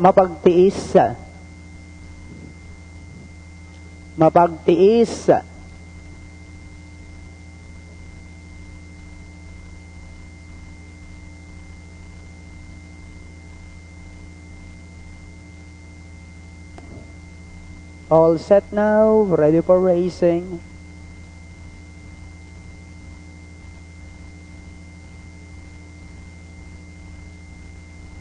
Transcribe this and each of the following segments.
mapagtiis. Mapagtiis. All set now, ready for racing.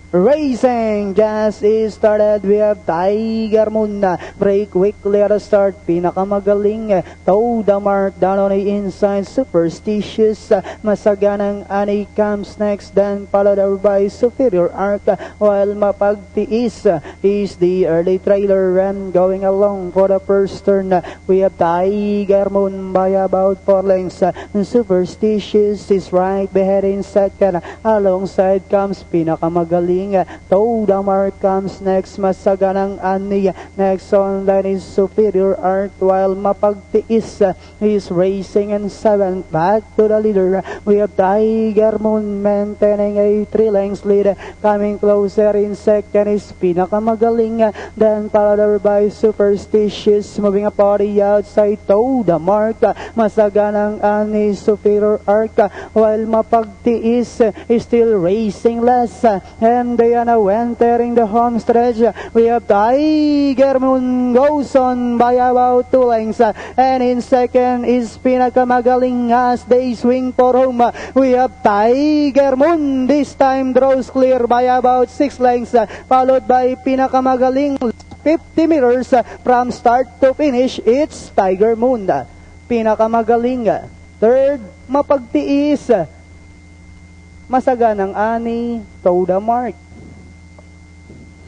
Racing just is started. We have Tiger Moon. Break quickly at the start. Pinakamagaling. Toe the mark down on the inside. Superstitious. Masaganang Ani comes next. Then followed by Superior Arc. While Mapagtiis is the early trailer run going along for the first turn. We have Tiger Moon by about 4 lengths. Superstitious is right behind in second. Alongside comes Pinakamagaling. Toe the mark comes next. Masaganang Ani. Next on line is Superior Art, while Mapagtiis is racing in 7th. Back to the leader, we have Tiger Moon maintaining a 3 lengths lead. Coming closer in second is Pinakamagaling, then followed by Superstitious. Moving up on the outside, Toe the mark. Masaganang Ani, Superior Art, while Mapagtiis is still racing less. And they are now entering the home stretch. We have Tiger Moon goes on by about 2 lengths. And in second is Pinakamagaling as they swing for home. We have Tiger Moon. This time draws clear by about 6 lengths. Followed by Pinakamagaling. 50 meters from start to finish. It's Tiger Moon. Pinakamagaling. Third, Mapagtiis. Masaganang Ani, Toe the mark.